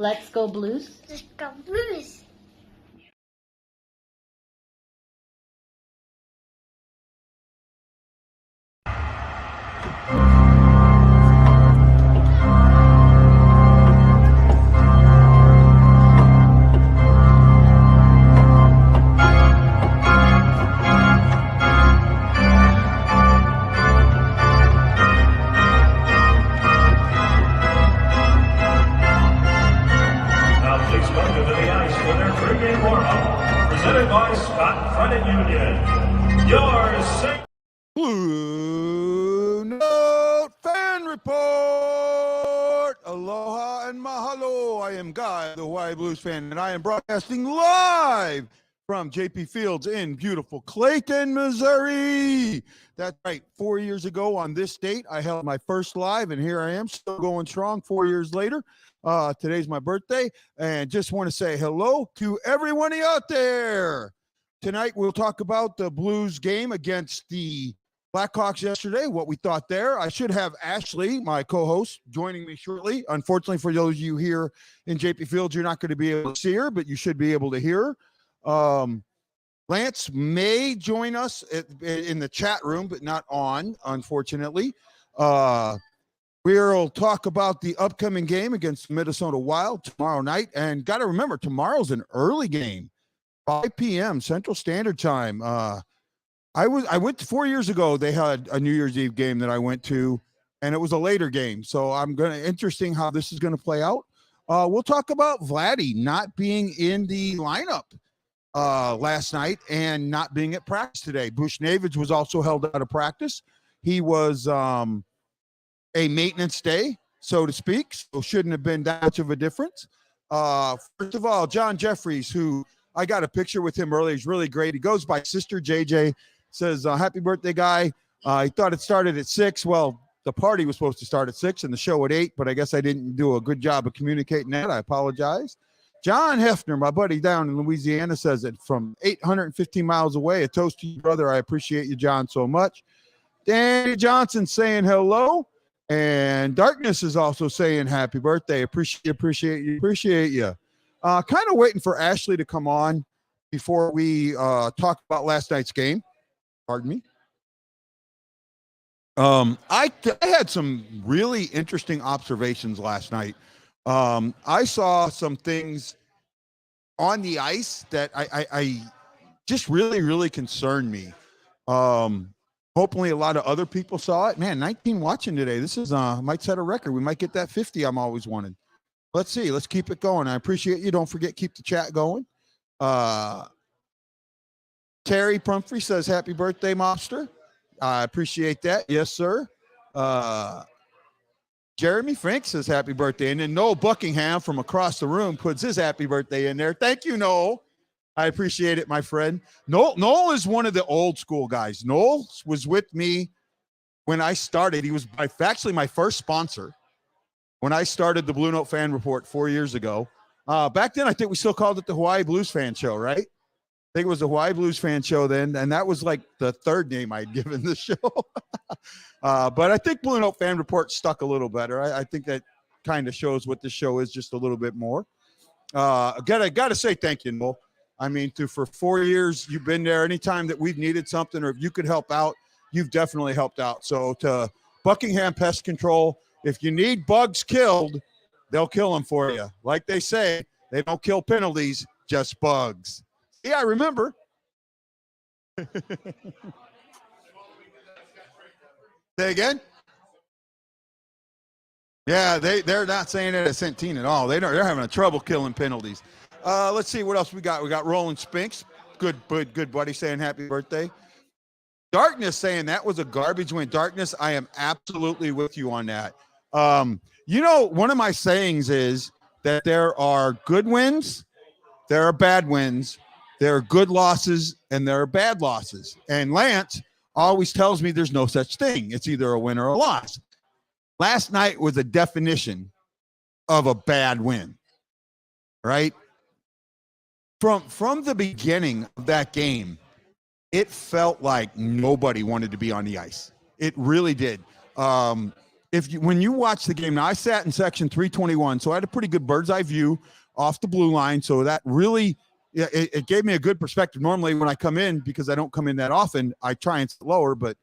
Let's go Blues. Let's go Blues. BlueNote Fan Report! Aloha and mahalo. I am Guy, the Hawaii Blues fan, and I am broadcasting live from J P Feilds in beautiful Clayton, Missouri. That's right. 4 years ago on this date, I held my first live, and here I am, still going strong 4 years later. Today's my birthday, and just want to say hello to everyone out there. Tonight, we'll talk about the Blues game against the Blackhawks yesterday, what we thought there. I should have Ashley, my co-host, joining me shortly. Unfortunately, for those of you here in JP Feilds, you're not going to be able to see her, but you should be able to hear her. Lance may join us in the chat room, but not on, unfortunately. We'll talk about the upcoming game against Minnesota Wild tomorrow night. And got to remember, tomorrow's an early game. 5 p.m. Central Standard Time. I went 4 years ago. They had a New Year's Eve game that I went to, and it was a later game. So interesting how this is gonna play out. We'll talk about Vladdy not being in the lineup last night and not being at practice today. Bushnevich was also held out of practice. He was a maintenance day, so to speak. So shouldn't have been that much of a difference. First of all, John Jeffries, who I got a picture with him earlier. He's really great. He goes by Sister JJ. Says, happy birthday, Guy. He thought it started at 6. Well, the party was supposed to start at 6 and the show at 8, but I guess I didn't do a good job of communicating that. I apologize. John Hefner, my buddy down in Louisiana, says it from 815 miles away. A toast to you, brother. I appreciate you, John, so much. Danny Johnson saying hello. And Darkness is also saying happy birthday. Appreciate you. Kind of waiting for Ashley to come on before we talk about last night's game. Pardon me. I had some really interesting observations last night. I saw some things on the ice that I just really concerned me. Hopefully a lot of other people saw it. Man, 19 watching today. This is might set a record. We might get that 50 I'm always wanted. Let's see. Let's keep it going. I appreciate you. Don't forget, keep the chat going. Terry Pumphrey says, happy birthday, Mobster. I appreciate that. Yes, sir. Jeremy Frank says happy birthday. And then Noel Buckingham from across the room puts his happy birthday in there. Thank you, Noel. I appreciate it, my friend. Noel is one of the old school guys. Noel was with me when I started. He was actually my first sponsor when I started the BlueNote Fan Report 4 years ago. Back then, I think we still called it the Hawaii Blues Fan Show, right? I think it was the Hawaii Blues Fan Show then, and that was like the third name I'd given the show. But I think BlueNote Fan Report stuck a little better. I think that kind of shows what the show is just a little bit more. Gotta say thank you, Noel. I mean, for 4 years, you've been there. Anytime that we've needed something or if you could help out, you've definitely helped out. So to Buckingham Pest Control, if you need bugs killed, they'll kill them for you. Like they say, they don't kill penalties, just bugs. Yeah, I remember. Say again? Yeah, they're not saying it at Centene at all. They're having a trouble killing penalties. Let's see what else we got. We got Roland Spinks, good buddy, saying happy birthday. Darkness saying that was a garbage win. Darkness, I am absolutely with you on that. One of my sayings is that there are good wins, there are bad wins, there are good losses, and there are bad losses. And Lance always tells me there's no such thing. It's either a win or a loss. Last night was a definition of a bad win, right? From the beginning of that game, it felt like nobody wanted to be on the ice. It really did. when you watch the game, now I sat in section 321, so I had a pretty good bird's eye view off the blue line. So that really, it gave me a good perspective. Normally when I come in, because I don't come in that often, I try and sit lower, but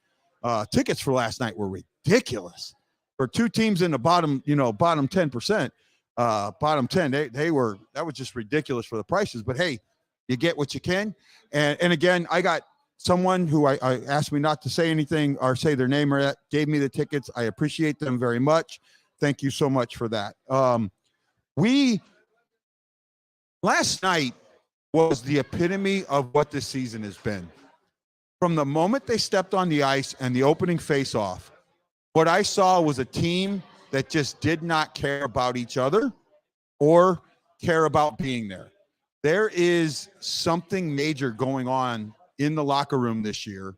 tickets for last night were ridiculous. For two teams in the bottom 10%, bottom 10, that was just ridiculous for the prices. But hey, you get what you can. And again, I got someone who I asked me not to say anything or say their name or that gave me the tickets. I appreciate them very much. Thank you so much for that. Last night was the epitome of what this season has been. From the moment they stepped on the ice and the opening face-off, what I saw was a team that just did not care about each other or care about being there. There is something major going on in the locker room this year.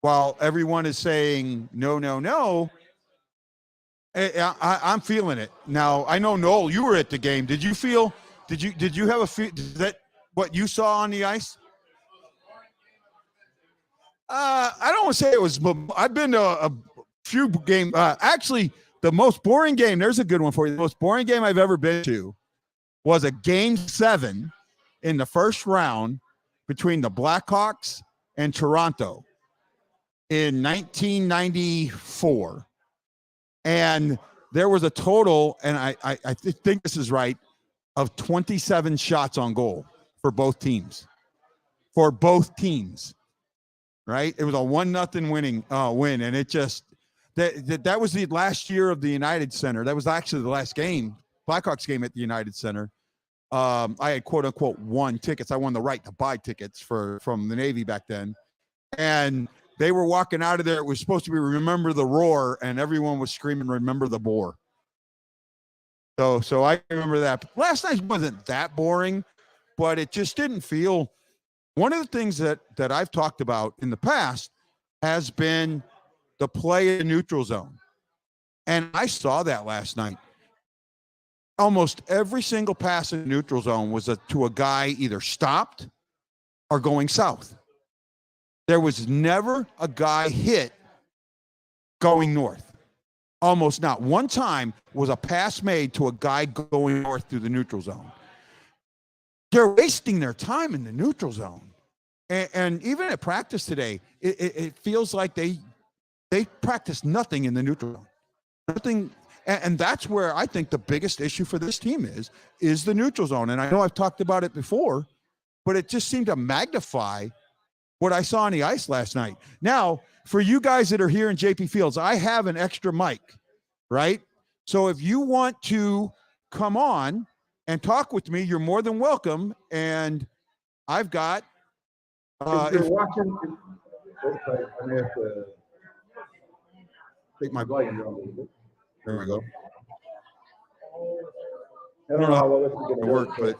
While everyone is saying no, no, no, I'm feeling it. Now, I know, Noel, you were at the game. Did you have a feel that what you saw on the ice? I don't want to say it was, I've been to a few games. Actually, the most boring game, there's a good one for you. The most boring game I've ever been to was a game 7 in the first round between the Blackhawks and Toronto in 1994. And there was a total, and I think this is right, of 27 shots on goal for both teams. For both teams, right? It was a 1-0 win, and it just that was the last year of the United Center. That was actually the last game, Blackhawks game at the United Center. I had quote unquote won tickets. I won the right to buy tickets from the Navy back then, and they were walking out of there. It was supposed to be "Remember the Roar," and everyone was screaming "Remember the Boar." So I remember that. Last night wasn't that boring, but it just didn't feel. One of the things that I've talked about in the past has been the play in neutral zone, and I saw that last night. Almost every single pass in neutral zone was to a guy either stopped or going south. There was never a guy hit going north. Almost not one time was a pass made to a guy going north through the neutral zone. They're wasting their time in the neutral zone. And even at practice today, it feels like they practice nothing in the neutral zone. Nothing. And that's where I think the biggest issue for this team is the neutral zone. And I know I've talked about it before, but it just seemed to magnify what I saw on the ice last night. Now, for you guys that are here in J P Feilds, I have an extra mic, right? So if you want to come on and talk with me, you're more than welcome. And I've got if you're watching, I'm going to have to take my volume down a little bit. There we go. I don't know how well this is going to work, but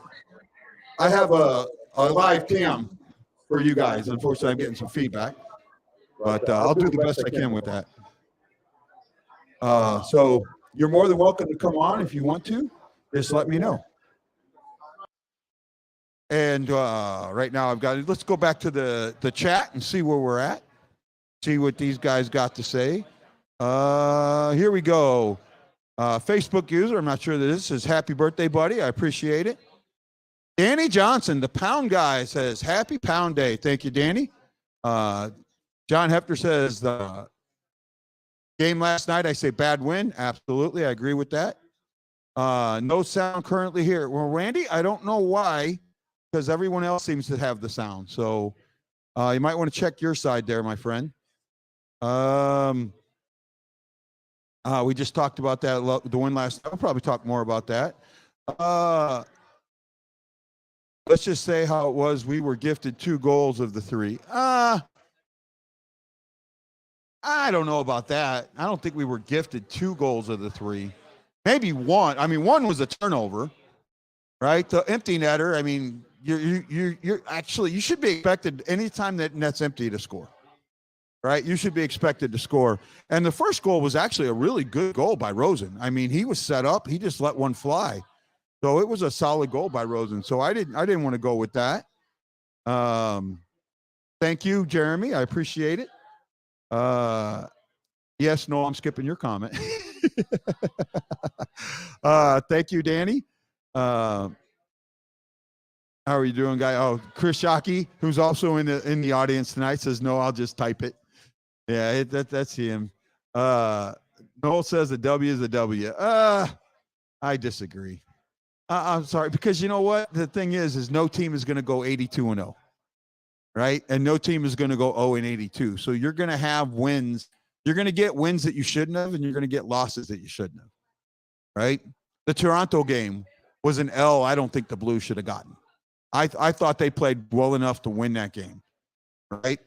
I have a live cam for you guys. Unfortunately, I'm getting some feedback, but I'll do the best I can with that. So you're more than welcome to come on if you want to. Just let me know. And right now I've got, let's go back to the chat and see where we're at. See what these guys got to say. Here we go. Facebook user, I'm not sure that this is happy birthday, buddy. I appreciate it. Danny Johnson, the pound guy, says happy pound day. Thank you, Danny. John Hefter says the game last night, I say bad win. Absolutely. I agree with that. No sound currently here. Well, Randy, I don't know why, because everyone else seems to have the sound. So you might want to check your side there, my friend. We just talked about that, the win last night. I'll probably talk more about that. Let's just say how it was. We were gifted 2 goals of the 3. I don't know about that. I don't think we were gifted 2 goals of the 3. Maybe 1. I mean, 1 was a turnover, right? The empty netter. I mean, you're actually, you should be expected anytime that net's empty to score. Right, you should be expected to score. And the first goal was actually a really good goal by Rosen. I mean, he was set up; he just let one fly. So it was a solid goal by Rosen. So I didn't want to go with that. Thank you, Jeremy. I appreciate it. Yes, no, I'm skipping your comment. Thank you, Danny. How are you doing, guy? Oh, Chris Shockey, who's also in the audience tonight, says no. I'll just type it. Yeah, that's him. Noel says a W is a W. I disagree. I'm sorry, because you know what? The thing is no team is going to go 82-0, right? And no team is going to go 0-82. So you're going to have wins. You're going to get wins that you shouldn't have, and you're going to get losses that you shouldn't have, right? The Toronto game was an L I don't think the Blues should have gotten. I thought they played well enough to win that game, right?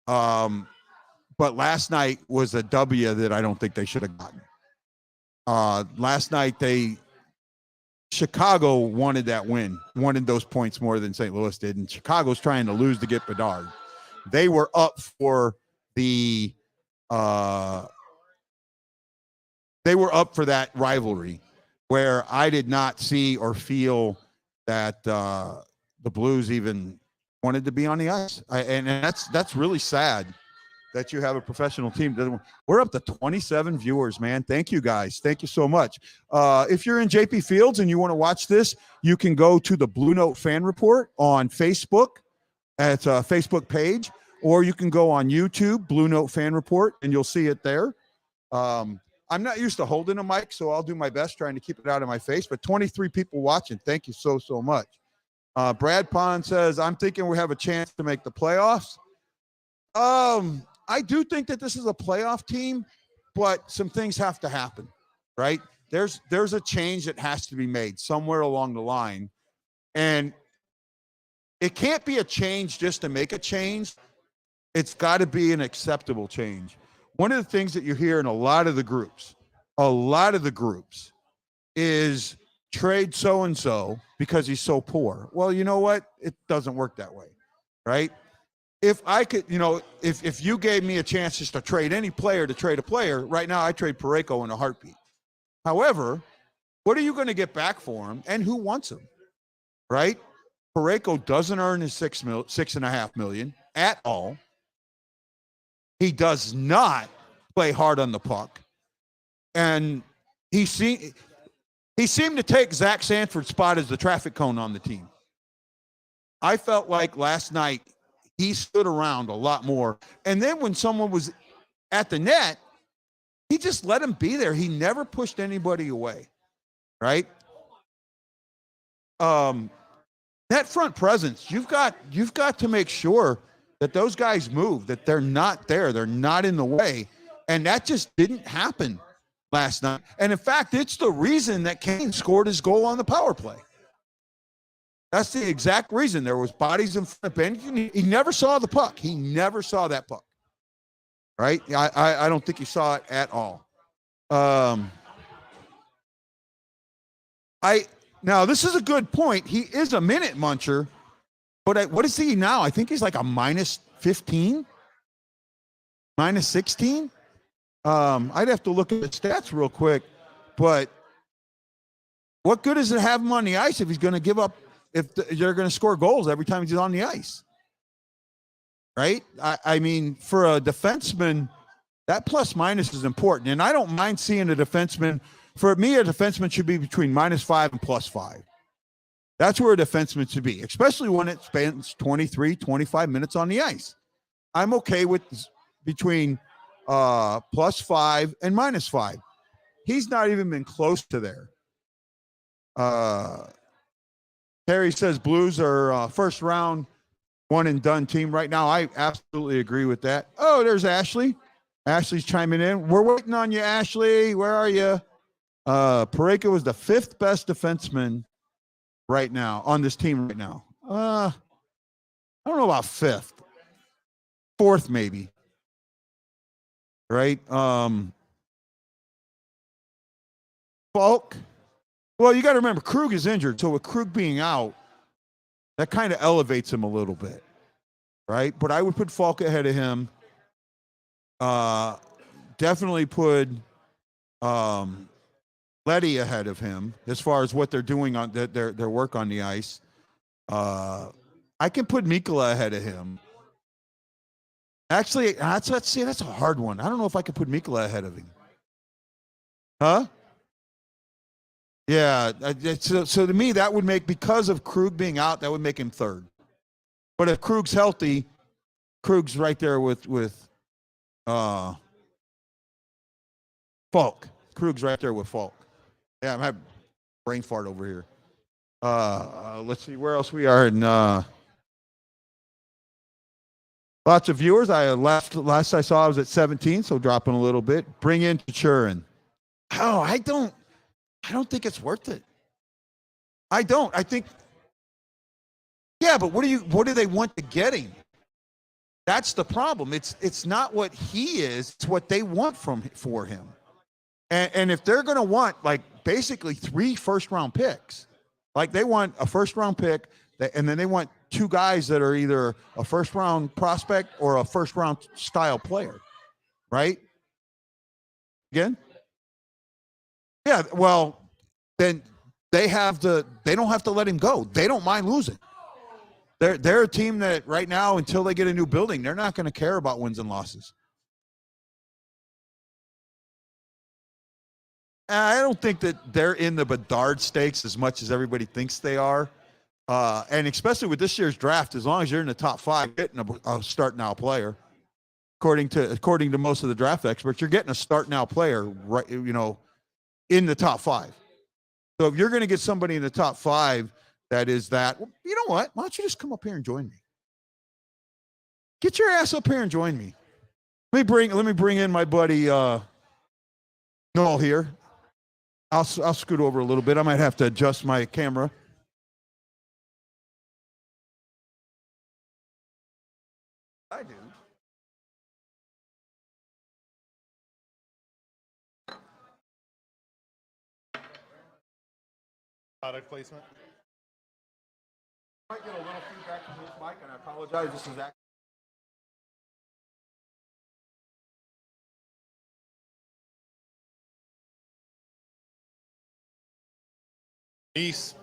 But last night was a W that I don't think they should have gotten. Last night Chicago wanted that win, wanted those points more than St. Louis did, and Chicago's trying to lose to get Bedard. They were up for the that rivalry, where I did not see or feel that the Blues even wanted to be on the ice, and that's really sad that you have a professional team. We're up to 27 viewers, man. Thank you, guys. Thank you so much. If you're in JP Feilds and you want to watch this, you can go to the BlueNote Fan Report on Facebook. It's a Facebook page, or you can go on YouTube, BlueNote Fan Report, and you'll see it there. I'm not used to holding a mic, so I'll do my best trying to keep it out of my face, but 23 people watching. Thank you so much. Brad Pond says, I'm thinking we have a chance to make the playoffs. I do think that this is a playoff team, but some things have to happen, right? There's a change that has to be made somewhere along the line. And it can't be a change just to make a change. It's got to be an acceptable change. One of the things that you hear in a lot of the groups is trade so-and-so because he's so poor. Well, you know what? It doesn't work that way, right? If I could, if you gave me a chance just to trade any player to trade a player, right now I trade Parayko in a heartbeat. However, what are you going to get back for him, and who wants him, right? Parayko doesn't earn his $6.5 million at all. He does not play hard on the puck, and he seemed to take Zach Sanford's spot as the traffic cone on the team. I felt like last night he stood around a lot more. And then when someone was at the net, he just let him be there. He never pushed anybody away, right? Net front presence, you've got to make sure that those guys move, that they're not there. They're not in the way. And that just didn't happen last night. And in fact, it's the reason that Kane scored his goal on the power play. That's the exact reason. There was bodies in front of Ben. He never saw the puck. He never saw that puck. Right? I don't think he saw it at all. Now this is a good point. He is a minute muncher, but what is he now? I think he's like a minus 15, minus 16. I'd have to look at the stats real quick, but what good does it have him on the ice if he's going to give up? If you're going to score goals every time he's on the ice, right? I mean, for a defenseman, that plus minus is important. And I don't mind seeing a defenseman. For me, a defenseman should be between -5 and +5. That's where a defenseman should be, especially when it spends 23, 25 minutes on the ice. I'm okay with between +5 and -5. He's not even been close to there. Terry says Blues are first round one and done team right now. I absolutely agree with that. Oh, there's Ashley. Ashley's chiming in. We're waiting on you, Ashley. Where are you? Parayko is the 5th best defenseman right now on this team right now. I don't know about 5th. 4th maybe. Right? Falk. Well, you got to remember, Krug is injured, so with Krug being out, that kind of elevates him a little bit, right? But I would put Falk ahead of him. Definitely put Letty ahead of him as far as what they're doing on their work on the ice. I can put Mikkola ahead of him. Actually, let's see, that's a hard one. I don't know if I can put Mikkola ahead of him. Huh? Yeah. So to me, that would make, because of Krug being out, that would make him third. But if Krug's healthy, Krug's right there with Falk. Krug's right there with Falk. Yeah, I'm having brain fart over here. Let's see where else we are in. Lots of viewers. Last I saw I was at 17, so dropping a little bit. Bring in Churin. Oh, I don't think it's worth it. I don't. I think, yeah, but what do they want to get him? That's the problem. It's not what he is, it's what they want for him. And if they're gonna want like basically 3 first-round picks, like they want a first-round pick, and then they want 2 guys that are either a first-round prospect or a first-round style player, right? Again? Yeah, well, then they don't have to let him go. They don't mind losing. They're a team that right now, until they get a new building, they're not going to care about wins and losses. I don't think that they're in the Bedard stakes as much as everybody thinks they are. And especially with this year's draft, as long as you're in the top 5, getting a start now player, according to most of the draft experts, you're getting a start now player, right? In the top 5. So if you're going to get somebody in the top 5 that is that, well, you know what? Why don't you just come up here and join me? Get your ass up here and join me. Let me bring in my buddy Noel here. I'll scoot over a little bit. I might have to adjust my camera. I do. Product placement. I might get a little feedback from this mic, and I apologize. This is actually. Peace.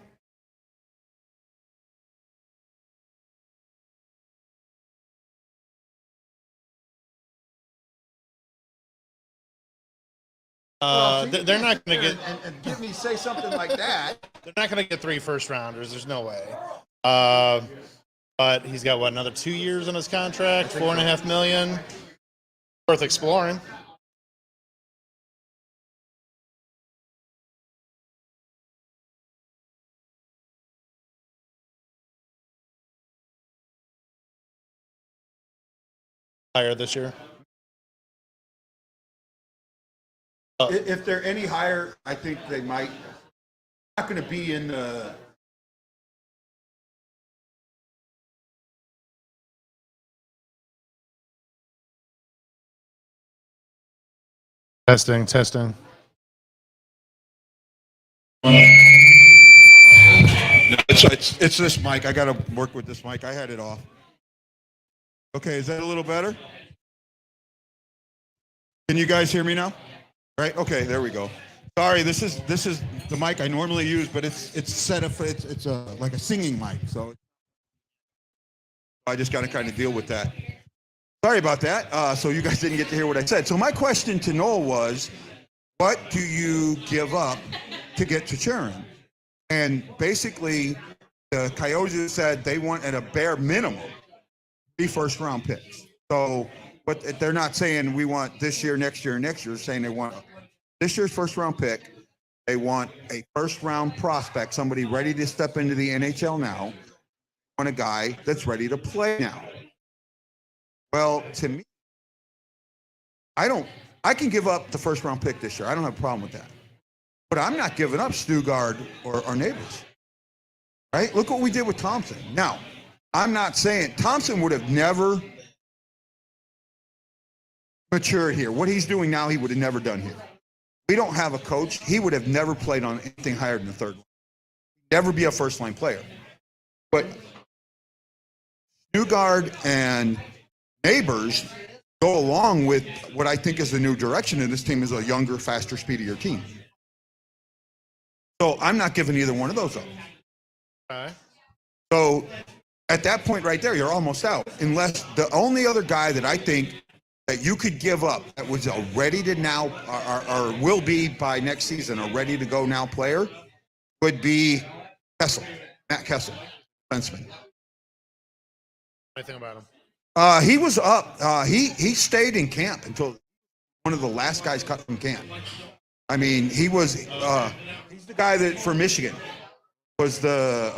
They're not going to get and give me say something like that. They're not going to get 3 first rounders. There's no way. But he's got another 2 years on his contract, $4.5 million. Worth exploring. Higher this year. If they're any higher, I think they might. Not going to be in the. Testing. It's this mic. I got to work with this mic. I had it off. Okay, is that a little better? Can you guys hear me now? Right. Okay. There we go. Sorry. This is the mic I normally use, but it's set up. It's like a singing mic, so I just got to kind of deal with that. Sorry about that. So you guys didn't get to hear what I said. So my question to Noel was, what do you give up to get to Churin? And basically, the Coyotes said they want at a bare minimum 3 first-round picks. So, but they're not saying we want this year, next year, and next year. They're saying they want this year's first-round pick. They want a first-round prospect, somebody ready to step into the NHL now, on a guy that's ready to play now. Well, to me, I can give up the first-round pick this year. I don't have a problem with that. But I'm not giving up Stugard or our neighbors. Right? Look what we did with Thompson. Now, I'm not saying Thompson would have never matured here. What he's doing now, he would have never done here. We don't have a coach. He would have never played on anything higher than the third line. Never be a first-line player. But Stugard and neighbors go along with what I think is the new direction, and this team is a younger, faster, speedier team. So I'm not giving either one of those up. Okay. So at that point right there, you're almost out. Unless the only other guy that I think that you could give up that was a ready to now or will be by next season a ready to go now player would be Matt Kessel, defenseman. Anything about him? He was up. He stayed in camp until one of the last guys cut from camp. I mean, he was he's the guy that for Michigan was the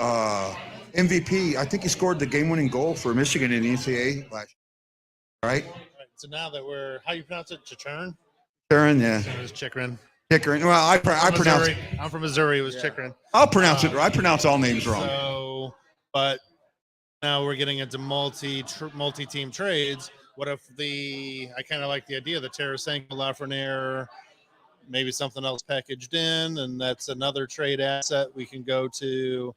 MVP. I think he scored the game-winning goal for Michigan in the NCAA last year. Right? So now that we're, how you pronounce it? Chichern? Chichern, yeah. It was Chikrin. Chikrin. Well, I pronounce it. I'm from Missouri. It was Chikrin. I'll pronounce it. I pronounce all names wrong. So, but now we're getting into multi-team trades. What if I kind of like the idea that Tarasenko, Lafreniere, maybe something else packaged in, and that's another trade asset we can go to.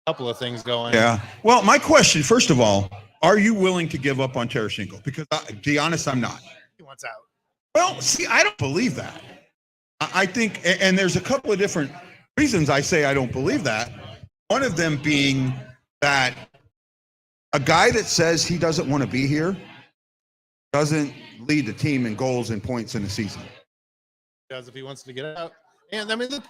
A couple of things going. Yeah. Well, my question, first of all, are you willing to give up on Tarasenko? Because, to be honest, I'm not. He wants out. Well, see, I don't believe that. I think, and there's a couple of different reasons I say I don't believe that. One of them being that a guy that says he doesn't want to be here doesn't lead the team in goals and points in the season. Because if he wants to get out. And I mean, the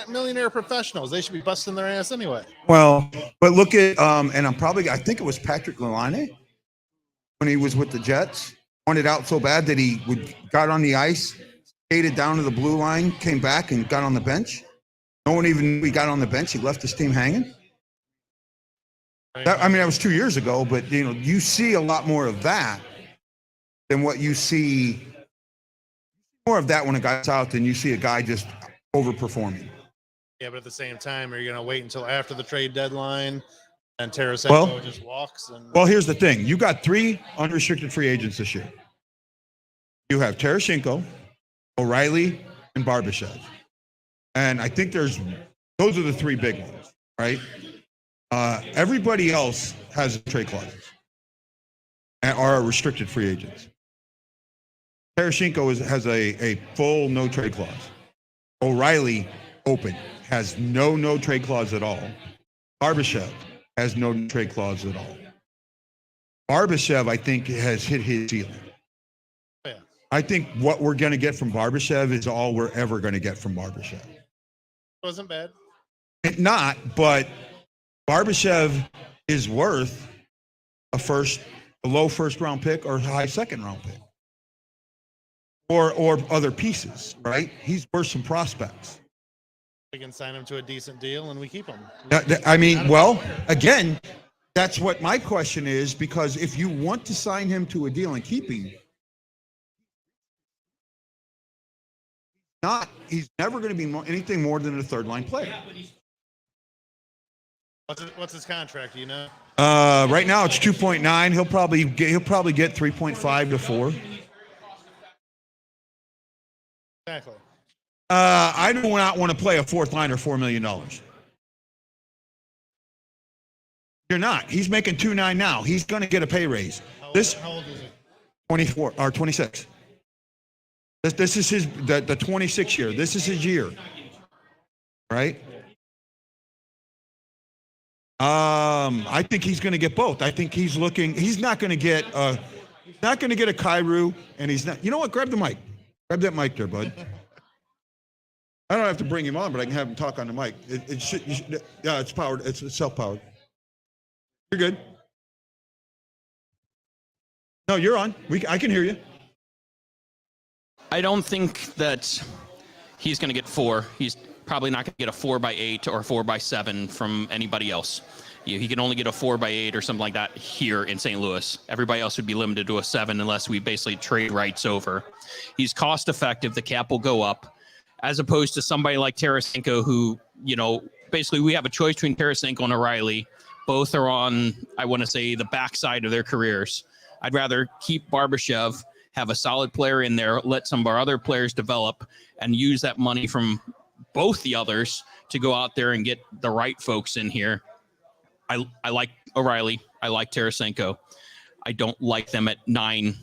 millionaire professionals, they should be busting their ass anyway. Well, but look at, and I think it was Patrick Lalane when he was with the Jets, wanted out so bad that he got on the ice, skated down to the blue line, came back and got on the bench. No one even knew he got on the bench. He left his team hanging. That was 2 years ago, but you see a lot more of that than what you see. More of that when a guy's out than you see a guy just overperforming. Yeah, but at the same time, are you going to wait until after the trade deadline and Tarasenko just walks? Well, here's the thing. You got 3 unrestricted free agents this year. You have Tarasenko, O'Reilly, and Barbashev. And I think those are the 3 big ones, right? Everybody else has trade clauses and are restricted free agents. Tarasenko has a full no trade clause. O'Reilly open has no trade clause at all. Barbashev has no trade clause at all. Barbashev, I think, has hit his ceiling. Yeah. I think what we're going to get from Barbashev is all we're ever going to get from Barbashev. Wasn't bad. Not, but Barbashev is worth a low first round pick or a high second round pick. Or other pieces, right? He's worth some prospects. We can sign him to a decent deal and we keep him. Again, that's what my question is, because if you want to sign him to a deal and keep him, he's never going to be anything more than a third line player. What's his contract? Do you know? Right now it's 2.9. He'll probably get 3.5 to 4. Exactly. I do not want to play a fourth liner $4 million. You're not. He's making 2.9 now. He's going to get a pay raise. How old is he? 24 or 26. This is his the 26 year. This is his year, right? I think he's going to get both. I think he's looking. He's not going to get a Kyrou, and he's not. You know what? Grab the mic. Grab that mic there, bud. I don't have to bring him on, but I can have him talk on the mic. Yeah, it's powered. It's self-powered. You're good. No, you're on. I can hear you. I don't think that he's going to get 4. He's probably not going to get a 4x8 or 4x7 from anybody else. He can only get a 4x8 or something like that here in St. Louis. Everybody else would be limited to a 7 unless we basically trade rights over. He's cost effective. The cap will go up, as opposed to somebody like Tarasenko, who, basically we have a choice between Tarasenko and O'Reilly. Both are on, I want to say, the backside of their careers. I'd rather keep Barbashev, have a solid player in there, let some of our other players develop, and use that money from both the others to go out there and get the right folks in here. I like O'Reilly. I like Tarasenko. I don't like them at 9,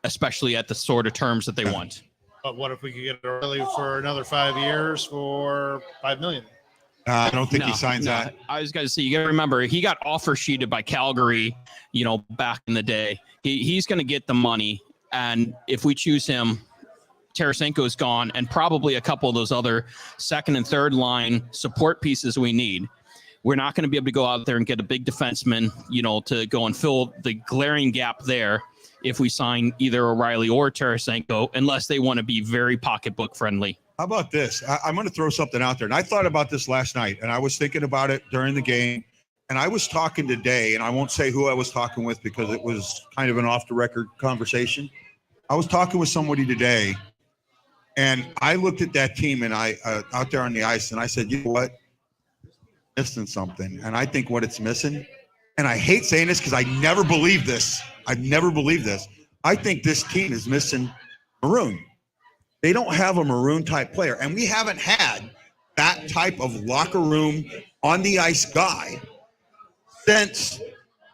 especially at the sort of terms that they want. But what if we could get O'Reilly for another 5 years for $5 million? I don't think No, he signs no. that. I was going to say, you got to remember, he got offer sheeted by Calgary, back in the day. He's going to get the money. And if we choose him, Tarasenko's gone, and probably a couple of those other second and third line support pieces we need. We're not going to be able to go out there and get a big defenseman, to go and fill the glaring gap there if we sign either O'Reilly or Tarasenko, unless they want to be very pocketbook friendly. How about this? I'm going to throw something out there. And I thought about this last night, and I was thinking about it during the game. And I was talking today, and I won't say who I was talking with because it was kind of an off-the-record conversation. I was talking with somebody today, and I looked at that team and I out there on the ice, and I said, you know what? Missing something. And I think what it's missing, and I hate saying this because I never believed this. I've never believed this. I think this team is missing maroon. They don't have a maroon type player, and we haven't had that type of locker room on the ice guy since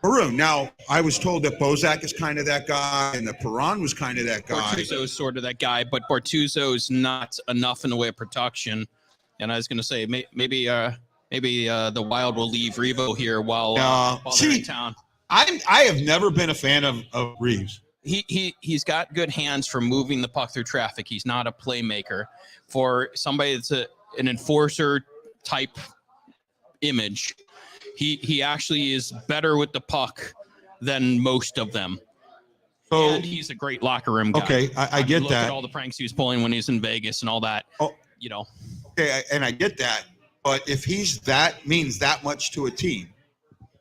maroon. Now, I was told that Bozak is kind of that guy, and that Perron was kind of that guy. Bortuzzo's sort of that guy, but Bortuzzo's not enough in the way of production. And I was going to say maybe the Wild will leave Revo here while they're in town. I have never been a fan of Reeves. He's got good hands for moving the puck through traffic. He's not a playmaker. For somebody that's an enforcer type image, he actually is better with the puck than most of them. So, and he's a great locker room guy. Okay, I get look that. At all the pranks he was pulling when he was in Vegas and all that. Oh, Okay, and I get that. But if that means that much to a team,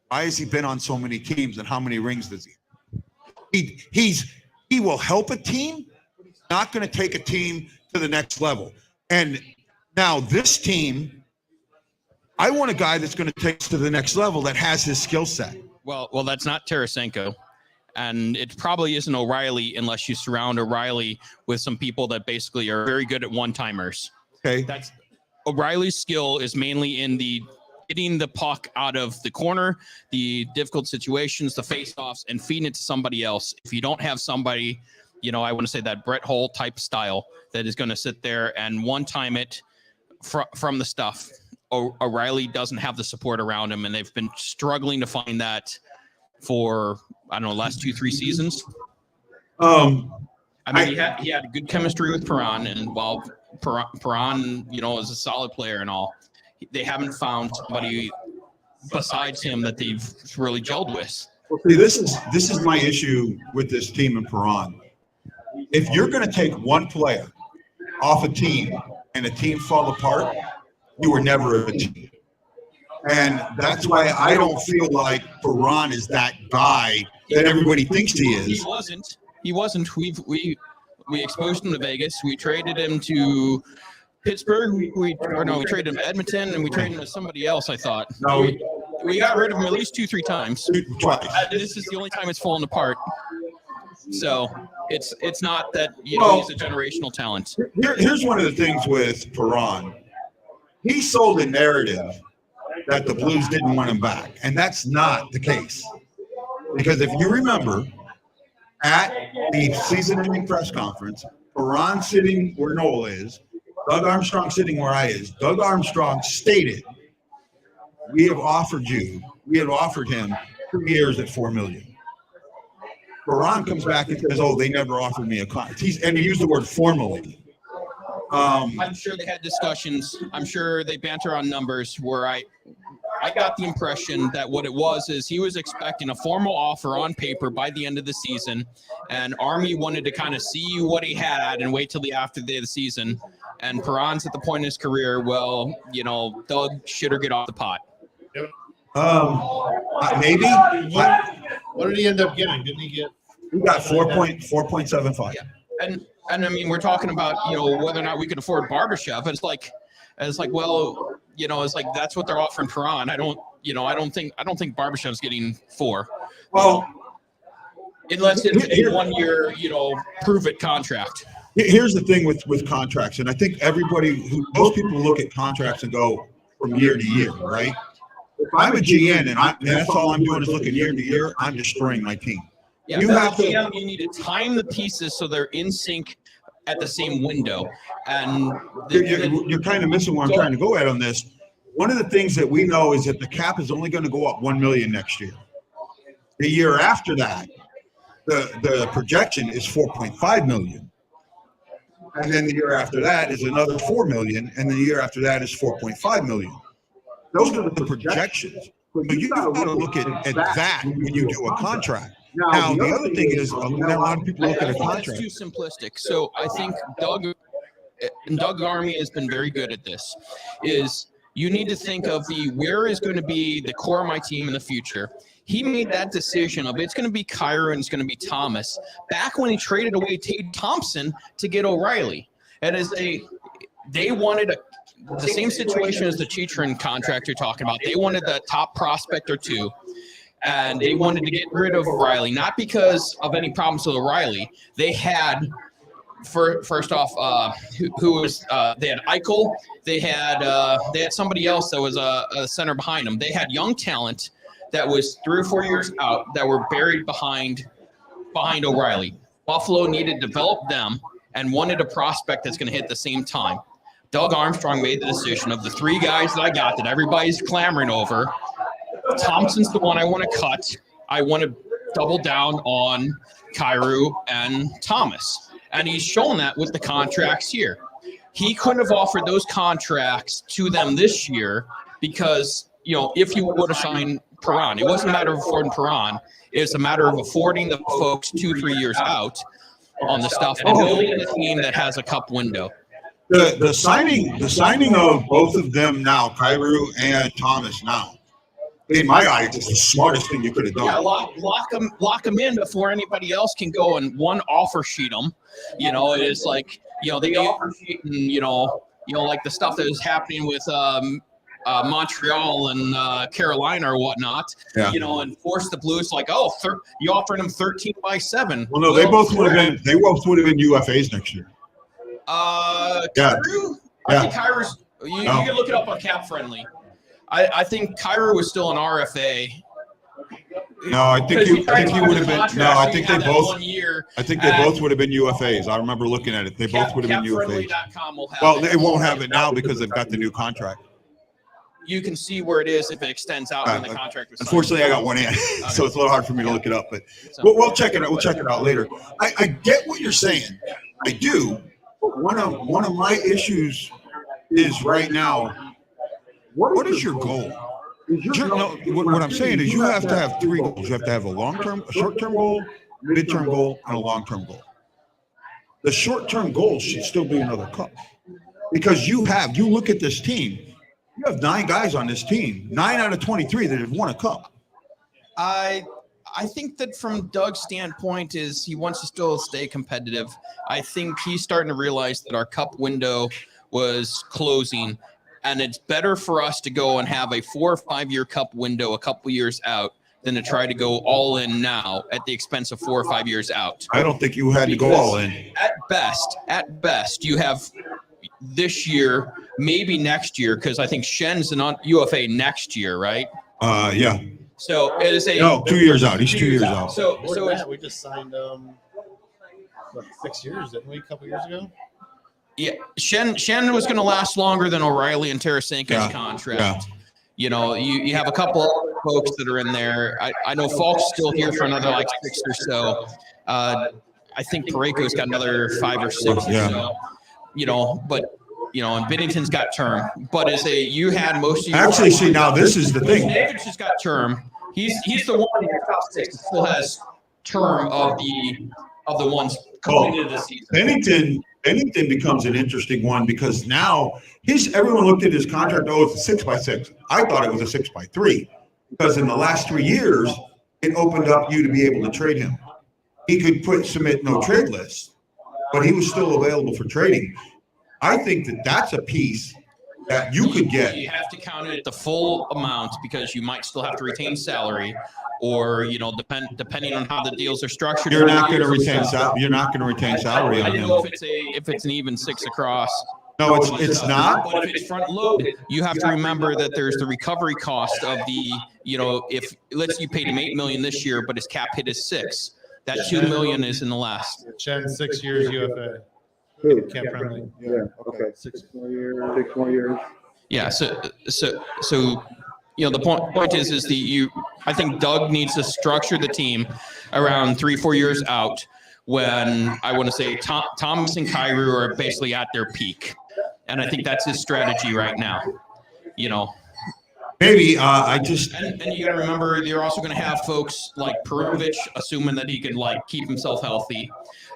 why has he been on so many teams, and how many rings does he? He will help a team, but he's not going to take a team to the next level. And now this team, I want a guy that's going to take us to the next level that has his skill set. Well, that's not Tarasenko. And it probably isn't O'Reilly unless you surround O'Reilly with some people that basically are very good at one-timers. Okay. That's O'Reilly's skill is mainly in the getting the puck out of the corner, the difficult situations, the face-offs, and feeding it to somebody else. If you don't have somebody, I want to say that Brett Hull type style that is going to sit there and one-time it from the stuff. O'Reilly doesn't have the support around him, and they've been struggling to find that for, last 2-3 seasons. He had good chemistry with Perron, and while Perron, is a solid player and all, they haven't found somebody besides him that they've really gelled with. Well, see, this is my issue with this team in Perron. If you're going to take one player off a team and a team fall apart, you were never a team. And that's why I don't feel like Perron is that guy that everybody thinks he is. He wasn't. We exposed him to Vegas. We traded him to Pittsburgh. We traded him to Edmonton, and we traded him to somebody else, I thought. No, we got rid of him at least 2-3 times. Twice. This is the only time it's fallen apart. So it's not that he's a generational talent. Here's one of the things with Perron. He sold a narrative that the Blues didn't want him back, and that's not the case. Because if you remember, at the season-ending press conference, Perron sitting where Noel is, Doug Armstrong sitting where I is. Doug Armstrong stated, we have offered him 2 years at $4 million. Perron comes back and says, they never offered me a contract. And he used the word formally. I'm sure they had discussions. I'm sure they banter on numbers where I got the impression that what it was is he was expecting a formal offer on paper by the end of the season, and Army wanted to kind of see what he had and wait till after the season. And Perron's at the point in his career, Doug should get off the pot. Maybe. What did he end up getting? Didn't he get? He got 4.75. Yeah. And I mean, we're talking about, whether or not we could afford Barbashev. It's like, that's what they're offering Perron. I don't think Barbashev's getting 4. Well, unless it's a 1 year, prove it contract. Here's the thing with contracts, and I think most people look at contracts and go from year to year, right? If I'm a GM and that's all I'm doing is looking year to year, I'm destroying my team. Yeah, you need to time the pieces so they're in sync at the same window. And you're kind of missing where I'm trying to go at on this. one of the things that we know is that the cap is only going to go up 1 million next year. The year after that, the projection is 4.5 million. And then the year after that is another 4 million. And the year after that is 4.5 million. Those are the projections. So you got to look at that when you do a contract. Now, the other thing is, a lot of people look at a contract. That's too simplistic. So I think Doug Army has been very good at this. Is you need to think of where is going to be the core of my team in the future. He made that decision of it's going to be Kyra and it's going to be Thomas back when he traded away Tate Thompson to get O'Reilly. And they wanted the same situation as the Chitrin contract you're talking about. They wanted the top prospect or two, and they wanted to get rid of O'Reilly, not because of any problems with O'Reilly. They had, first off, who was they had Eichel. They had somebody else that was a center behind them. They had young talent that was 3 or 4 years out that were buried behind O'Reilly. Buffalo needed to develop them and wanted a prospect that's going to hit the same time. Doug Armstrong made the decision of the 3 guys that I got that everybody's clamoring over. Thompson's the one I want to cut. I want to double down on Kyrou and Thomas. And he's shown that with the contracts here. He couldn't have offered those contracts to them this year because, if you would have signed Perron, it wasn't a matter of affording Perron. It's a matter of affording the folks 2-3 years out on the stuff and building a team that has a cup window. The signing of both of them now, Kyrou and Thomas now, in my eyes, is the smartest thing you could have done. Yeah, lock them in before anybody else can go and offer sheet them. It's like they offer sheet and like the stuff that is happening with Montreal and Carolina or whatnot. Yeah. And force the Blues like, you offered them 13/7. Well, no, they both would have been UFAs next year. Kyrou? I think Kyrou's. You can look it up on Cap Friendly. I think Kyrou was still an RFA. No, I think he would have been. No, I think they both. 1 year. I think they both would have been UFAs. I remember looking at it. They both would have been UFAs. Well, they won't have it now because they've got the new contract. You can see where it is if it extends out when the contract was signed. Unfortunately, I got one in, so it's a little hard for me to look it up. But we'll check it out. We'll check it out later. I get what you're saying. I do. But one of my issues is right now, what is your goal? What I'm saying is you have to have 3 goals. You have to have a short-term goal, mid-term goal, and a long-term goal. The short-term goal should still be another cup. Because you look at this team, you have 9 guys on this team, 9 out of 23 that have won a cup. I think that from Doug's standpoint is he wants to still stay competitive. I think he's starting to realize that our cup window was closing, and it's better for us to go and have a 4 or 5 year cup window a couple years out than to try to go all in now at the expense of 4 or 5 years out. I don't think you had to go all in. At best, you have this year, maybe next year, because I think Shen's an UFA next year, right? Yeah. So it is 2 years out. He's 2 years out. So we just signed 6 years, didn't we? A couple years ago. Yeah, Shen was going to last longer than O'Reilly and Tarasenko's contract. Yeah. You have a couple other folks that are in there. I know Falk's still here for another 6 or so. I think Parayko's got another 5 or 6 or so. And Binnington's got term. But you had most of your actually see now this is the thing. David's just got term. He's the one in your top 6 that still has term of the ones coming into the season. Bennington becomes an interesting one because now everyone looked at his contract. Oh, it's a 6x6. I thought it was a 6x3 because in the last 3 years, it opened up you to be able to trade him. He could submit no trade list, but he was still available for trading. I think that's a piece that you could get. You have to count it at the full amount because you might still have to retain salary, or depending on how the deals are structured. You're not going to retain salary. You're not going to retain salary on him. I don't know if it's an even 6 across. No, it's not. But if it's front loaded, you have to remember that there's the recovery cost of the. If you paid him $8 million this year, but his cap hit is $6 million, that $2 million is in the last. Chen 6 years UFA. Cap friendly. Yeah. Okay. 6 more years. 6 more years. Yeah. So the point is I think Doug needs to structure the team around 3-4 years out when I want to say Thomas and Kyrou are basically at their peak. And I think that's his strategy right now. Maybe and you got to remember, you're also going to have folks like Perunovic, assuming that he could keep himself healthy.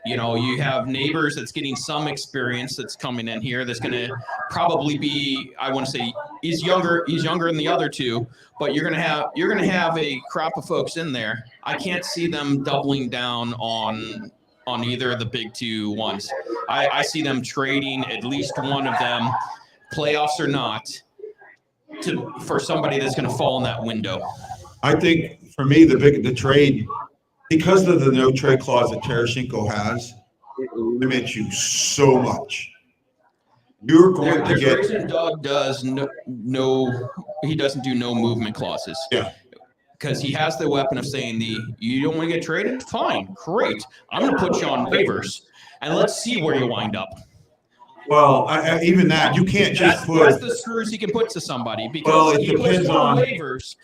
You have Neighbors that's getting some experience that's coming in here. That's going to probably be, I want to say, he's younger than the other two, but you're going to have a crop of folks in there. I can't see them doubling down on either of the big two ones. I see them trading at least one of them, playoffs or not, for somebody that's going to fall in that window. I think for me, the trade, because of the no trade clause that Tarasenko has, it limits you so much. You're going to get. Reason Doug does he doesn't do no movement clauses. Yeah. Because he has the weapon of saying you don't want to get traded? Fine, great. I'm going to put you on waivers, and let's see where you wind up. Well, even that, you can't just put. That's the screws he can put to somebody, because it depends on waivers,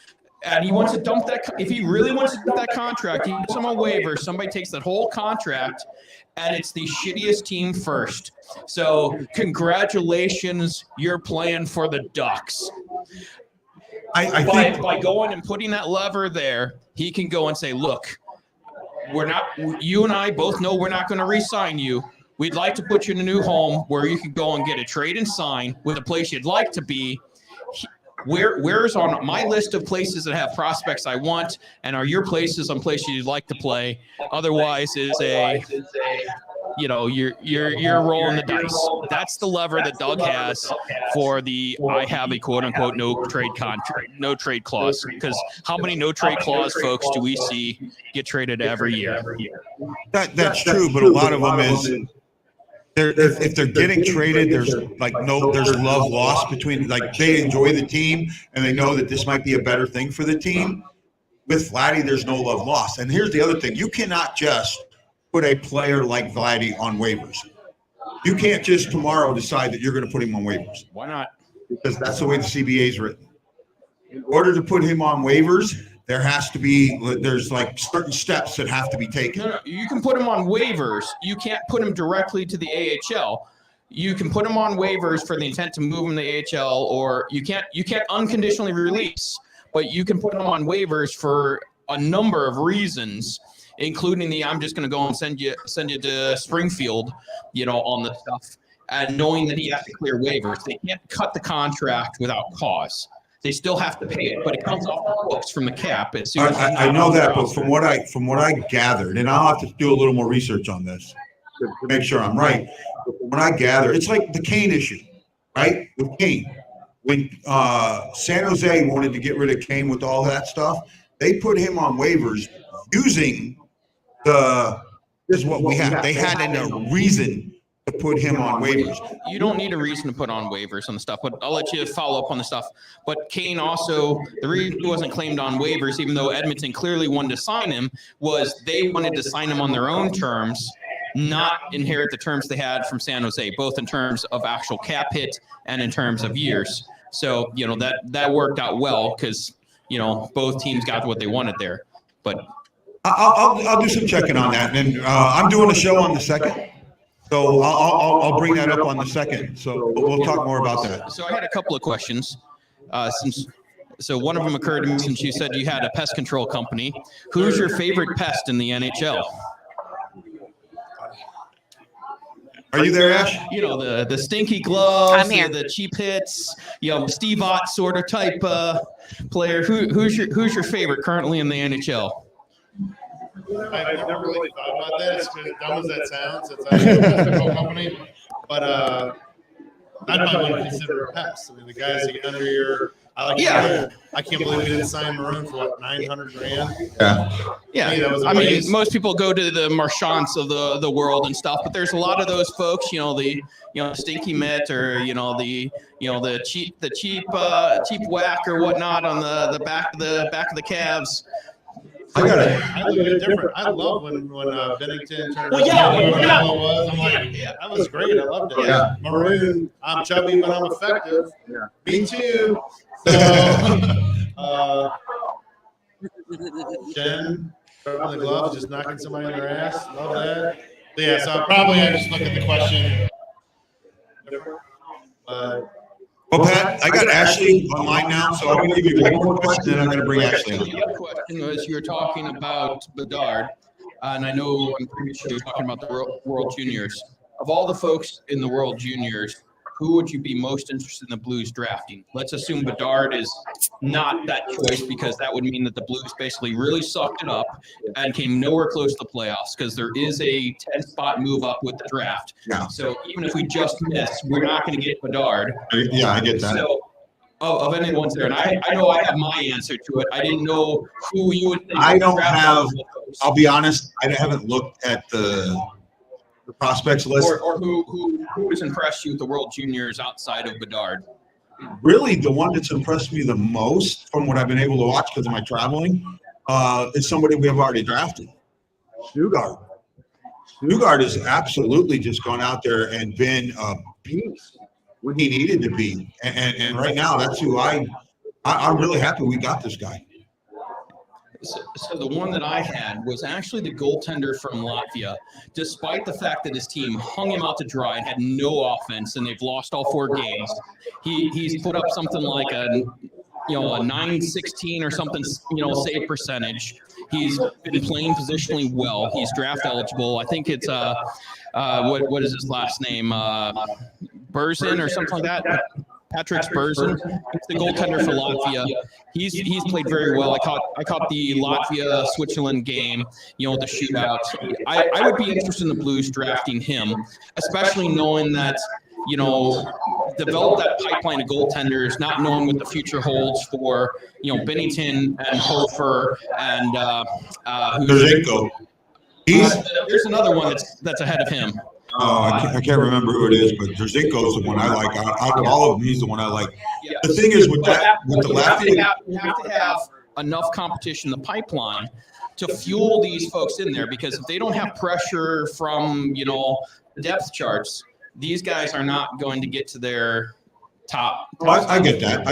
and he wants to dump that. If he really wants to dump that contract, he puts him on waivers. Somebody takes that whole contract, and it's the shittiest team first. So congratulations, you're playing for the Ducks. I think by going and putting that lever there, he can go and say, look, you and I both know we're not going to re-sign you. We'd like to put you in a new home where you can go and get a trade and sign with a place you'd like to be. Where's on my list of places that have prospects I want, and are your places on places you'd like to play? Otherwise, you're rolling the dice. That's the lever that Doug has for I have a quote unquote no trade clause. Because how many no trade clause folks do we see get traded every year? that's true, but a lot of them is. If they're getting traded, there's love lost between, they enjoy the team and they know that this might be a better thing for the team. With Vladdy, there's no love lost. And here's the other thing. You cannot just put a player like Vladdy on waivers. You can't just tomorrow decide that you're going to put him on waivers. Why not? Because that's the way the CBA is written. In order to put him on waivers, there's certain steps that have to be taken. No, you can put him on waivers. You can't put him directly to the AHL. You can put him on waivers for the intent to move him to the AHL, or you can't unconditionally release, but you can put him on waivers for a number of reasons, including I'm just going to go and send you to Springfield, on the stuff, and knowing that he has to clear waivers. They can't cut the contract without cause. They still have to pay it, but it comes off the books from the cap. As soon as I know that, but from what I gathered, and I'll have to do a little more research on this to make sure I'm right. But from what I gather, it's like the Kane issue, right? With Kane, when San Jose wanted to get rid of Kane with all that stuff, they put him on waivers using this is what we have. They had a reason to put him on waivers. You don't need a reason to put on waivers on the stuff, but I'll let you follow up on the stuff. But Kane also, the reason he wasn't claimed on waivers, even though Edmonton clearly wanted to sign him, was they wanted to sign him on their own terms, not inherit the terms they had from San Jose, both in terms of actual cap hit and in terms of years. So, that worked out well because, both teams got what they wanted there. But I'll do some checking on that. And I'm doing a show on the 2nd. So I'll bring that up on the 2nd. So we'll talk more about that. So I had a couple of questions. So one of them occurred to me since you said you had a pest control company. Who's your favorite pest in the NHL? Are you there, Ash? The stinky gloves, I'm here. the cheap hits, Steve Ott sort of type player. Who's your favorite currently in the NHL? I've never really thought about that. As dumb as that sounds, it's actually a physical company. But I'd probably consider a pest. I mean, the guys that get under your. I can't believe we didn't sign Maroon for what, $900,000. Yeah. Most people go to the Marchands of the world and stuff, but there's a lot of those folks. The stinky mitt or the cheap whack or whatnot on the back of the calves. I got it. I look at it different. I love when Bennington turned. Well, yeah, I'm like, that was great. I loved it. Yeah. Maroon. I'm chubby, but I'm effective. Yeah. Me too. So, Jen, the gloves, just knocking somebody in their ass. Love that. But yeah, so probably I just look at the question. Well, Pat, I got Ashley online now, so I'm going to give you one more question, then I'm going to bring Ashley on. The other question was you were talking about Bedard, and I know I'm pretty sure you're talking about the World Juniors. Of all the folks in the World Juniors, who would you be most interested in the Blues drafting? Let's assume Bedard is not that choice, because that would mean that the Blues basically really sucked it up and came nowhere close to the playoffs, because there is a 10-spot move up with the draft. Yeah. So even if we just miss, we're not going to get Bedard. Yeah, I get that. So of anyone's there, and I know I have my answer to it. I didn't know who you would think. I don't have, I'll be honest, I haven't looked at the prospects list. Or who has impressed you with the World Juniors outside of Bedard? Really, the one that's impressed me the most from what I've been able to watch because of my traveling is somebody we have already drafted. Stugard. Stugard has absolutely just gone out there and been a beast when he needed to be. And right now, that's who I'm really happy we got this guy. So the one that I had was actually the goaltender from Latvia. Despite the fact that his team hung him out to dry and had no offense, and they've lost all 4 games, he's put up something like a 916 or something, save percentage. He's been playing positionally well. He's draft eligible. I think it's what is his last name? Burzin or something like that. Patrick Burzin. He's the goaltender for Latvia. He's played very well. I caught the Latvia Switzerland game, the shootout. I would be interested in the Blues drafting him, especially knowing that develop that pipeline of goaltenders, not knowing what the future holds for Bennington and Hofer and Derzenko. There's another one that's ahead of him. I can't remember who it is, but Derzenko is the one I like. Out of all of them, he's the one I like. Yeah. The thing is with the Latvia, you have to have enough competition in the pipeline to fuel these folks in there, because if they don't have pressure from the depth charts, these guys are not going to get to their top. I get that,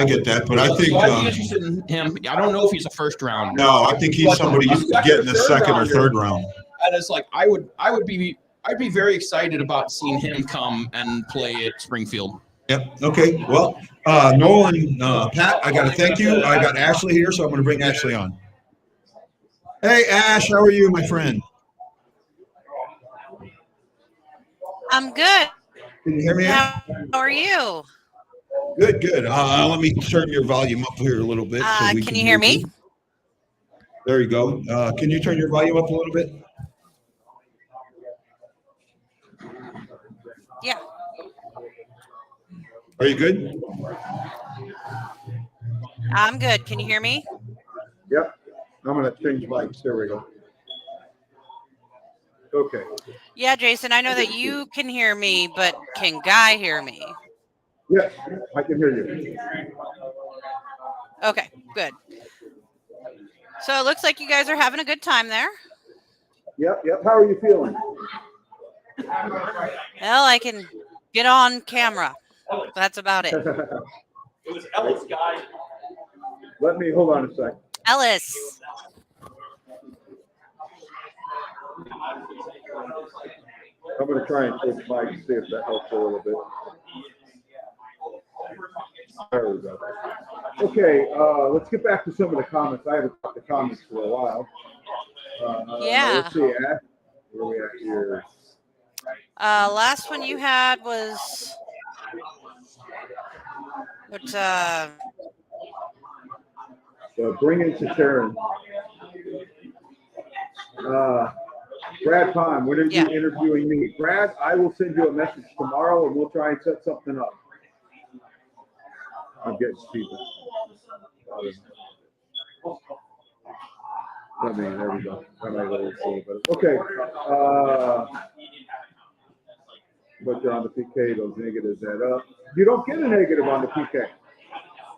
but I think I'd be interested in him. I don't know if he's a first round. No, I think he's somebody you could get in the second or third round. And it's like I'd be very excited about seeing him come and play at Springfield. Yep. Okay. Well, Nolan, Pat, I got to thank you. I got Ashley here, so I'm going to bring Ashley on. Hey, Ash, how are you, my friend? I'm good. Can you hear me? How are you? Good, good. Let me turn your volume up here a little bit. Can you hear me? There you go. Can you turn your volume up a little bit? Yeah. Are you good? I'm good. Can you hear me? Yep. I'm going to change mics. There we go. Okay. Yeah, Jason, I know that you can hear me, but can Guy hear me? Yes, I can hear you. Okay, good. So it looks like you guys are having a good time there. Yep. How are you feeling? Well, I can get on camera. That's about it. It was Ellis, guy. Let me hold on a sec. Ellis. I'm going to try and switch mics, see if that helps a little bit. There we go. Okay, let's get back to some of the comments. I haven't talked to comments for a while. Yeah. Let's see, Ash. Where are we at here? Last one you had was Bring in Sharon. Brad Pine, when are you interviewing me? Brad, I will send you a message tomorrow and we'll try and set something up. I'm getting Stephen. There we go. That might let us a little bit. Okay. But you're on the PK, those negatives add up. You don't get a negative on the PK.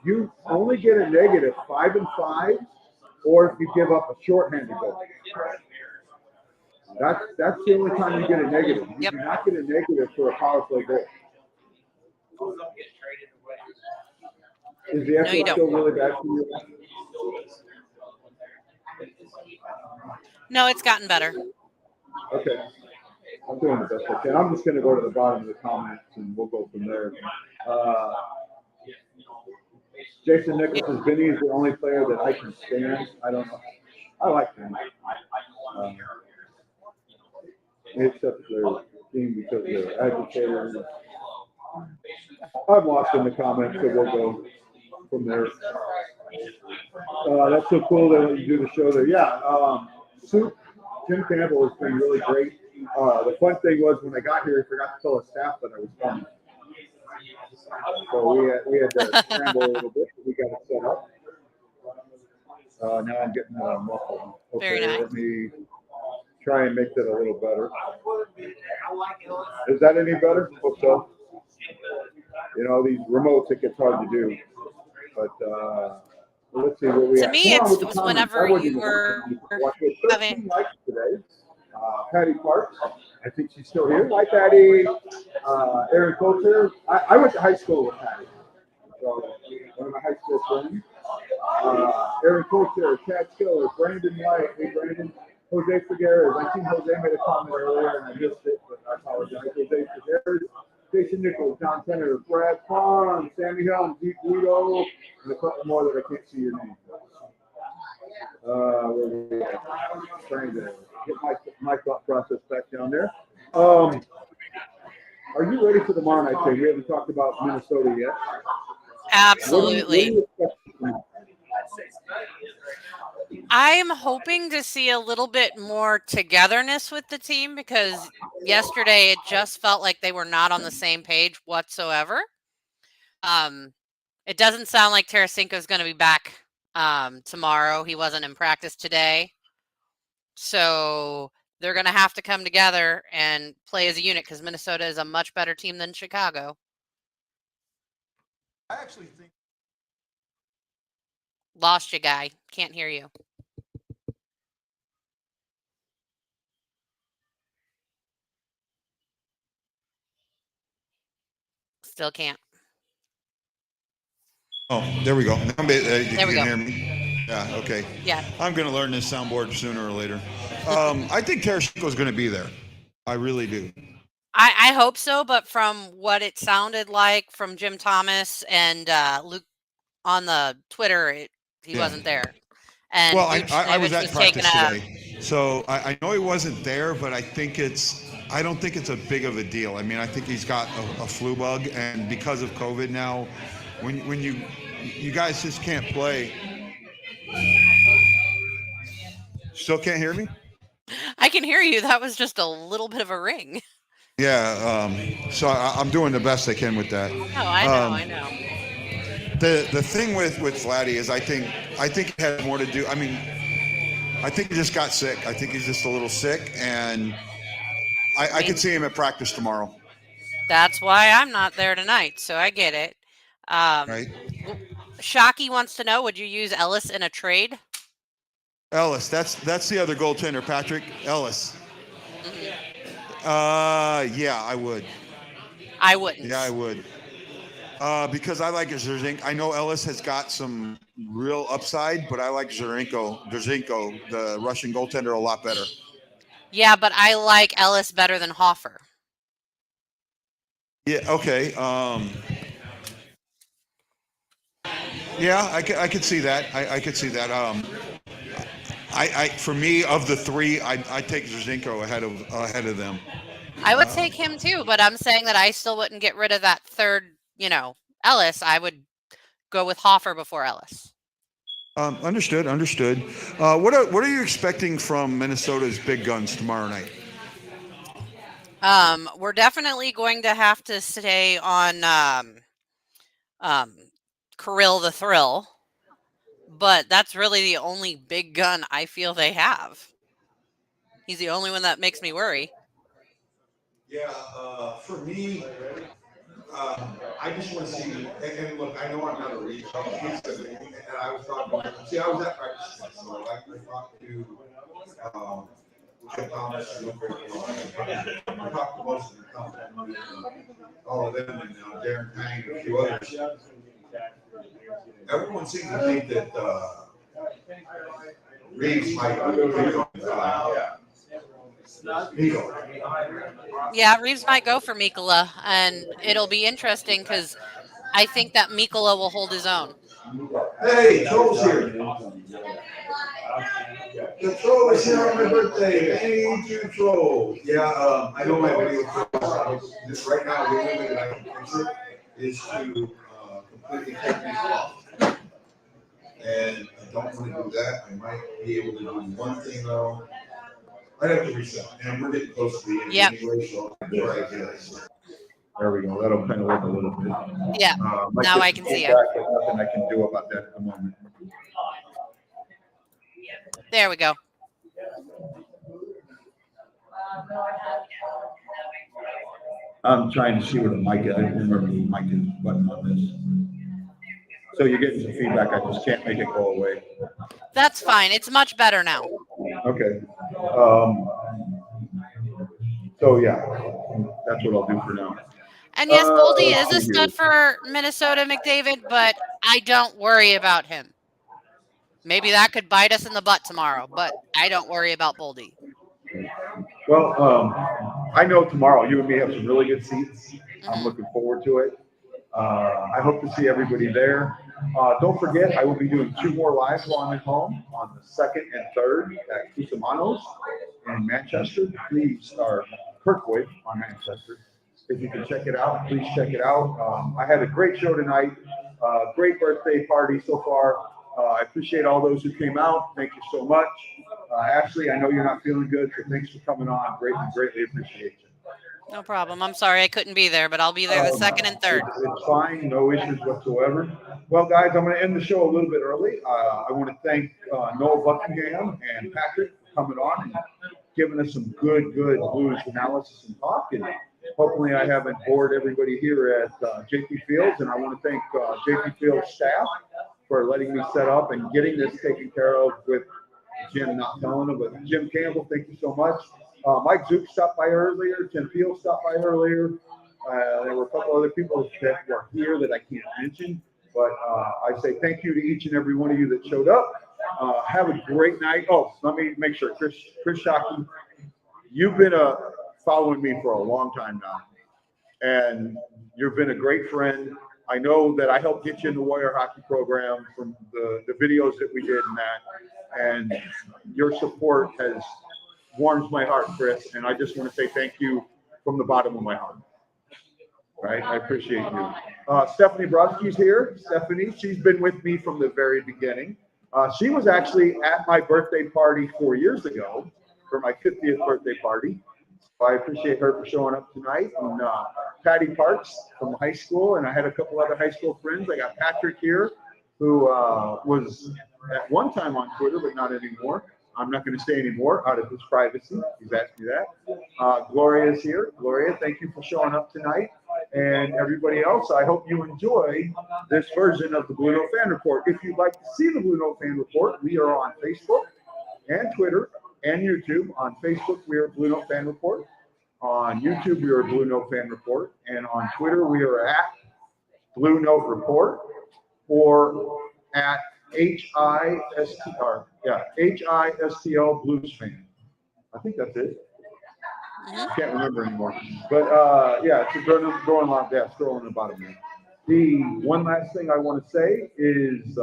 You only get a negative 5 and 5 or if you give up a shorthanded goal. That's the only time you get a negative. You Yep. do not get a negative for a power play goal. Is the echo you don't. still really bad for you? No, it's gotten better. Okay. I'm doing the best I can. I'm just going to go to the bottom of the comments and we'll go from there. Jason Nichols says Vinny is the only player that I can stand. I don't know. I like him. Except their team because they're agitators. I'm lost in the comments, so we'll go from there. That's so cool that you do the show there. Yeah, Soup, Jim Campbell has been really great. The fun thing was when I got here, he forgot to tell his staff that I was coming. So we had to scramble a little bit. We got it set up. Now I'm getting muffled. Okay, Very nice. Let me try and make that a little better. Is that any better? Hope so. You know, these remotes, it gets hard to do. But let's see what we To have. me, Come on it with the was comments. whenever I wouldn't you even were watch it. 13 having. likes today. Patty Parks, I think she's still here. Hi, Patty. Aaron Coulter. I went to high school with Patty. So, one of my high school friends. Aaron Coulter, Chad Skiller, Brandon White. Hey, Brandon. Jose Figueres. I seen Jose made a comment earlier and I missed it, but I apologize. Jose Figueres. Jason Nichols, John Senator, Brad Farm, Sammy Helm, Deep Guido, and a couple more that I can't see your name. We're trying to get my thought process back down there. Are you ready for tomorrow night, Jay? We haven't talked about Minnesota yet. Absolutely. What do you expect tomorrow? I'm hoping to see a little bit more togetherness with the team because yesterday it just felt like they were not on the same page whatsoever. It doesn't sound like Tarasenko is going to be back tomorrow. He wasn't in practice today. So they're going to have to come together and play as a unit because Minnesota is a much better team than Chicago. I actually think. Lost you, guy. Can't hear you. Still can't. Oh, there we go. You There we can go. hear me. Yeah, okay. Yeah. I'm going to learn this soundboard sooner or later. I think Tarasenko is going to be there. I really do. I hope so, but from what it sounded like from Jim Thomas and Luke on the Twitter, he wasn't there. And Well, I was Vucinovic at was taking practice today, so I know he wasn't there, but I don't think it's a big of a deal. I mean, I think he's got a flu bug, and because of COVID now, when you guys just can't play. Still can't hear me? I can hear you. That was just a little bit of a ring. Yeah, so I'm doing the best I can with that. Oh, I know. The thing with Vladdy is I think it had more to do. I mean, I think he just got sick. I think he's just a little sick, and I could see him at practice tomorrow. That's why I'm not there tonight, so I get it. Right? Shockey wants to know, would you use Ellis in a trade? Ellis, that's the other goaltender, Patrick Ellis. Mm-hmm. Yeah, I would. I wouldn't. Yeah, I would. Because I like Zerzinko. I know Ellis has got some real upside, but I like Zerzinko, the Russian goaltender, a lot better. Yeah, but I like Ellis better than Hoffer. Yeah. Okay. Yeah, I could see that. I could see that. For me, of the three, I take Zerzinko ahead of them. I would take him too, but I'm saying that I still wouldn't get rid of that third, Ellis. I would go with Hoffer before Ellis. Understood. What are you expecting from Minnesota's big guns tomorrow night? We're definitely going to have to stay on Kirill the Thrill, but that's really the only big gun I feel they have. He's the only one that makes me worry. Yeah, for me, I just want to see, and look, I know I'm not a Reeves, and I was talking to him. See, I was at practice, so I talked to Jim Thomas, and I talked to most of the company, all of them, and Darren Pang, and a few others. Everyone seems to think that Reeves might Yeah, Reeves might go for Mikola, and it'll be interesting because I think that Mikola will hold his own. Hey, Joel's here. The troll is here on my birthday. Thank you, troll. Yeah, I know my video just right now, the only way that I can fix it is to completely take these off. And I don't want to do that. I might be able to do one thing though. I'd have to reset. And we're getting close to the end anyway, so I'll try to get this. There we go. That'll kind of work a little bit. Yeah. Now I can see you. Nothing I can do about that at the moment. There we go. I'm trying to see where the mic is. I don't remember the mic is button on this. So you're getting some feedback. I just can't make it go away. That's fine. It's much better now. Okay. So yeah, that's what I'll do for now. And yes, Boldy is a stud for Minnesota, McDavid, but I don't worry about him. Maybe that could bite us in the butt tomorrow, but I don't worry about Boldy. Well, I know tomorrow you and me have some really good seats. I'm looking forward to it. I hope to see everybody there. Don't forget, I will be doing 2 more lives while I'm at home on the 2nd and 3rd at Cusimano's in Manchester. Please, or Kirkwood on Manchester. If you can check it out, please check it out. I had a great show tonight. Great birthday party so far. I appreciate all those who came out. Thank you so much. Ashley, I know you're not feeling good, so thanks for coming on. Greatly appreciate you. No problem. I'm sorry I couldn't be there, but I'll be there the 2nd and 3rd. It's fine. No issues whatsoever. Well, guys, I'm going to end the show a little bit early. I want to thank Noah Buckingham and Patrick for coming on and giving us some good Blues analysis and talk. And hopefully I haven't bored everybody here at J P Feilds. And I want to thank J P Feilds staff for letting me set up and getting this taken care of with Jim not telling him. But Jim Campbell, thank you so much. Mike Zook stopped by earlier. Tim Field stopped by earlier. There were a couple other people that were here that I can't mention. But I say thank you to each and every one of you that showed up. Have a great night. Oh, let me make sure. Chris Shockey, you've been following me for a long time now. And you've been a great friend. I know that I helped get you in the Warrior Hockey program from the videos that we did and that. And your support warms my heart, Chris. And I just want to say thank you from the bottom of my heart. Right? I appreciate you. Stephanie Brodsky's here. Stephanie, she's been with me from the very beginning. She was actually at my birthday party 4 years ago for my 50th birthday party. So I appreciate her for showing up tonight. And Patty Parks from high school, and I had a couple other high school friends. I got Patrick here, who was at one time on Twitter, but not anymore. I'm not going to say anymore out of his privacy. He's asked me that. Gloria is here. Gloria, thank you for showing up tonight. And everybody else, I hope you enjoy this version of the BlueNote Fan Report. If you'd like to see the BlueNote Fan Report, we are on Facebook and Twitter and YouTube. On Facebook, we are BlueNote Fan Report. On YouTube, we are BlueNote Fan Report. And on Twitter, we are at BlueNote Report or at HISTL Blues Fan. I think that's it. I can't remember anymore. But yeah, it's scrolling on the bottom there. The one last thing I want to say is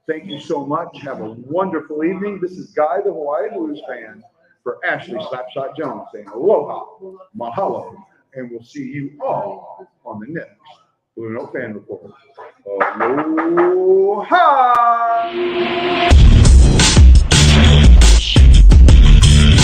thank you so much. Have a wonderful evening. This is Guy, the Hawaii Blues fan, for Ashley Slapshot Jones saying aloha, mahalo, and we'll see you all on the next BlueNote Fan Report. Aloha!